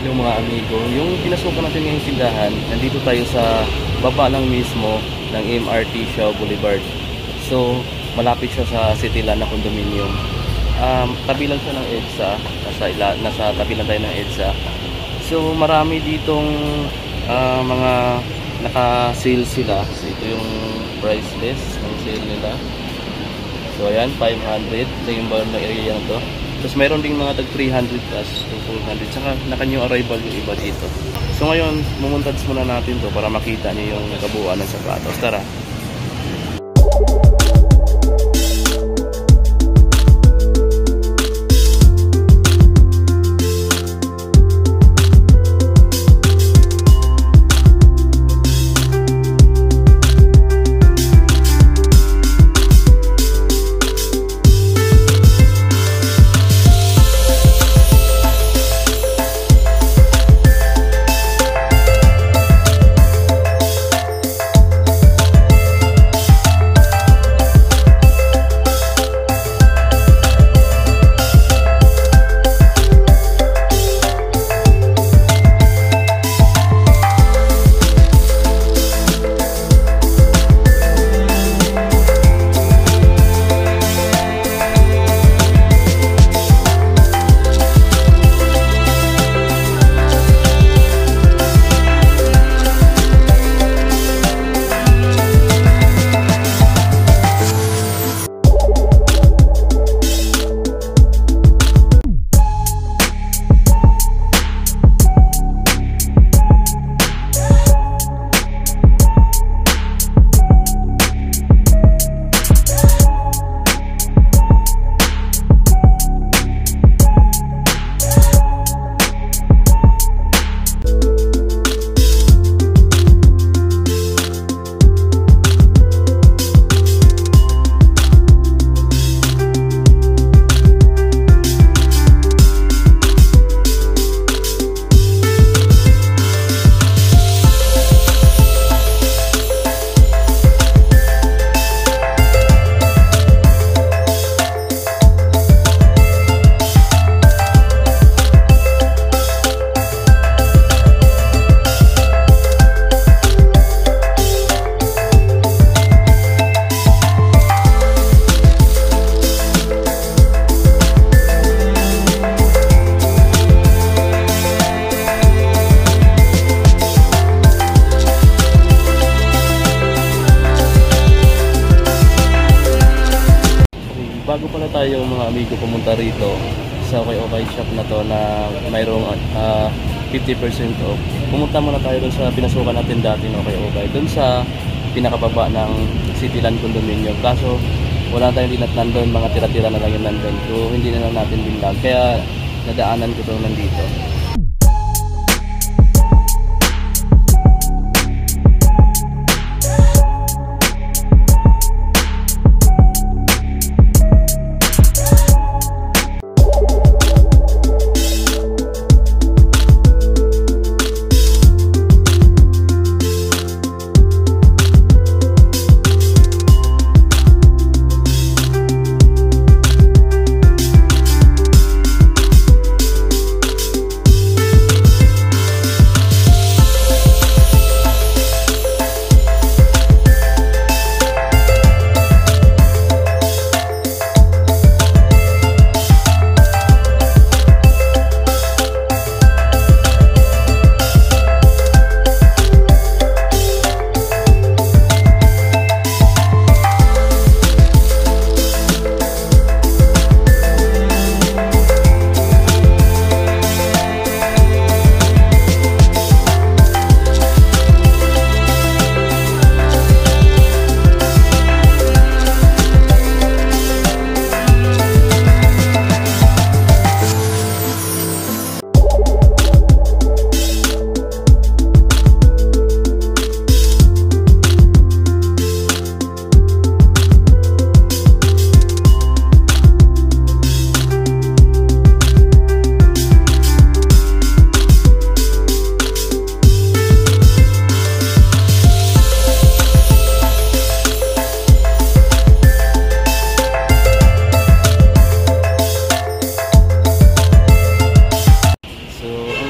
yung mga amigo, yung pinasukan natin ngayong tindahan, nandito tayo sa baba lang mismo ng MRT Shaw Boulevard. So, malapit siya sa Cityland na condominium. Tabi lang siya ng EDSA, nasa tabi lang tayo ng EDSA. So, marami ditong mga naka-sale sila. So, ito yung price list ng sale nila. So, ayan, 500 na yung area na to. Tapos mayroon ding mga tag 300 plus to 400. Saka naka-new arrival yung iba dito. So ngayon, mumuntads muna natin to para makita niyo yung kabuuan ng sapatos. Tara! Bago pala tayo mga amigo pumunta rito sa Okay shop na to na mayroong 50% off, pumunta muna tayo dun sa pinasukan natin dati ng Okay dun sa pinakababa ng Cityland condominium. Kaso wala tayong dinat nandun, mga tira-tira na lang yung nandun, so hindi na lang natin binlag, kaya nadaanan ko to nandito.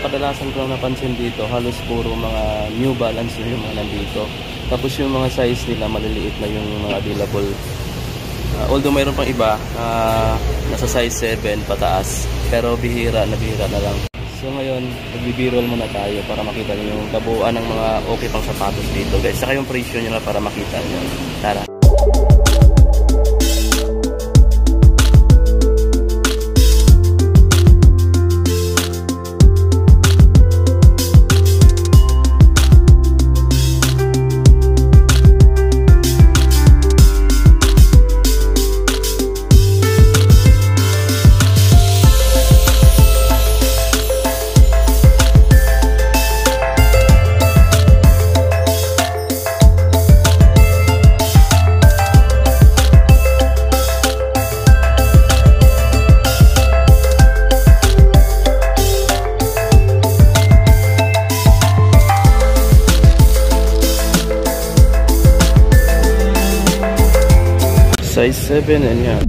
kadalasan ko lang napansin dito, halos puro mga New Balance yung mga nandito. Tapos yung mga size nila maliliit na yung mga available. Although mayroon pang iba nasa size 7 pataas, pero bihira na lang. So ngayon, magbi-b-roll muna tayo para makita niyo yung kabuuan ng mga okay pang sapatos dito guys. Saka yung presyo nila para makita niyo. Tara. Size 7 and yeah.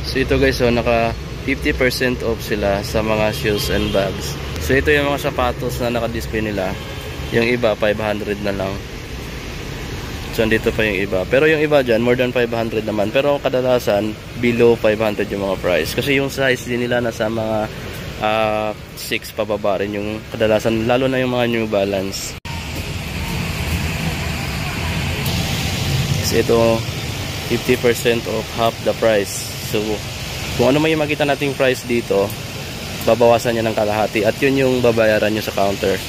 So ito guys, so naka 50% off sila sa mga shoes and bags. So ito yung mga sapatos na naka-display nila. Yung iba 500 na lang. So andito pa yung iba. Pero yung iba dyan more than 500 naman. Pero kadalasan below 500 yung mga price. Kasi yung size din nila nasa mga 6 pababa rin yung kadalasan. Lalo na yung mga New Balance. So ito 50% off, half the price. So, kung ano may makita nating price dito, babawasan niya ng kalahati at yun yung babayaran nyo sa counter.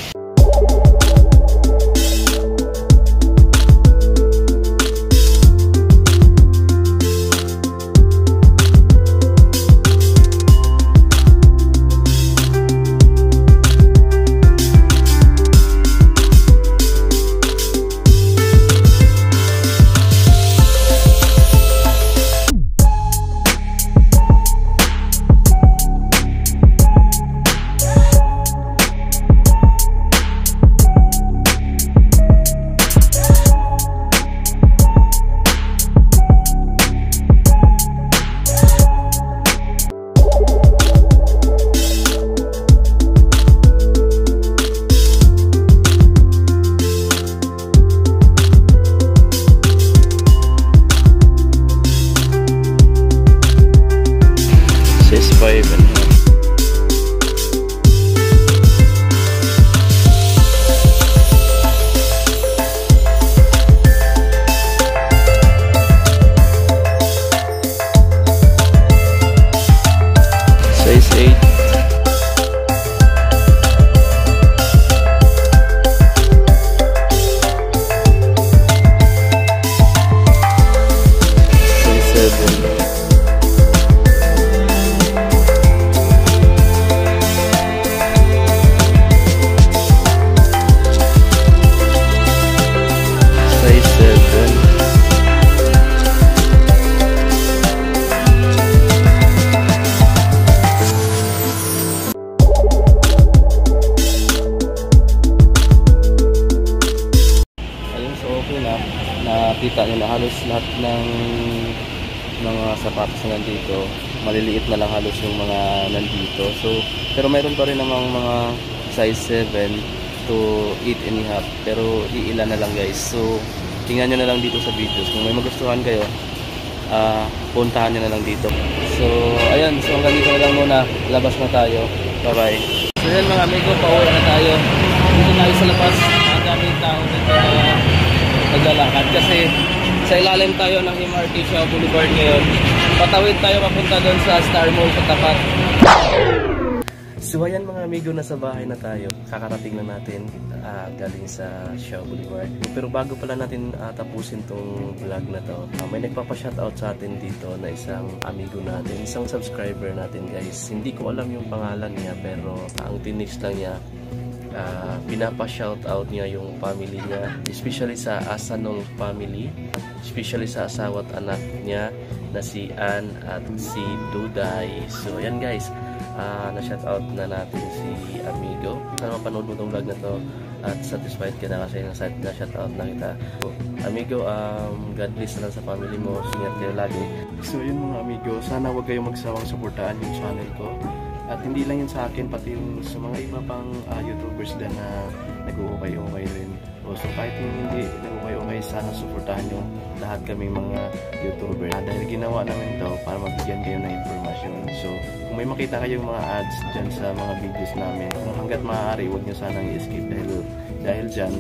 Nakita nyo na halos lahat ng mga sapatos na nandito, maliliit na lang halos yung mga nandito. So, pero mayroon pa rin namang mga size 7 to 8 and a half, pero iilan na lang guys. So, tingnan nyo na lang dito sa videos. Kung may magustuhan kayo, puntahan nyo na lang dito. So, ayan. So, hanggang dito na lang muna. Labas na tayo. Bye-bye. So, yan mga amigo, pauwi na tayo. Dito tayo sa labas. Magamit tao dito na naglalakad. Kasi sa ilalim tayo ng MRT Shaw Boulevard ngayon. Patawid tayo papunta doon sa Star Mall sa tapat. So ayan mga amigo, nasa bahay na tayo. Kakarating na natin galing sa Shaw Boulevard. Pero bago pala natin tapusin tong vlog na to, may nagpapa-shoutout sa atin dito na isang amigo natin, isang subscriber natin guys. Hindi ko alam yung pangalan niya pero ang tinis lang niya, pinapa-shoutout niya yung family niya, especially sa Asanong family, especially sa asawa at anak niya na si Ann at si Duday. So ayan guys, na-shoutout na natin si amigo. Sana mapanood mo itong vlog na to at satisfied ka na kasi na-shoutout na kita. So, amigo, God bless na lang sa family mo. Ingat kayo lagi. So yun mga amigo, sana huwag kayong magsawang suportahan yung channel ko. At hindi lang yun sa akin, pati yung sa mga iba pang YouTubers din na nag-uukay-ukay rin. So kahit hindi nag-uukay-ukay, sana suportahan yung lahat kami mga YouTuber. Dahil ginawa namin to para mabigyan kayo ng informasyon. So kung may makita kayong mga ads dyan sa mga videos namin, kung hanggat maaari, huwag nyo sanang i-skip dahil dyan,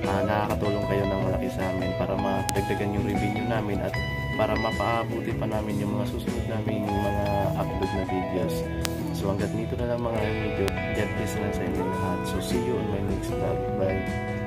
nakakatulong kayo ng malaki sa amin para madagdagan yung revenue namin at para mapaabuti pa namin yung mga susunod namin mga upload na videos. So hanggat nito na lang mga amigo, God bless na lang sa inyo lahat. So see you on my next vlog. Bye!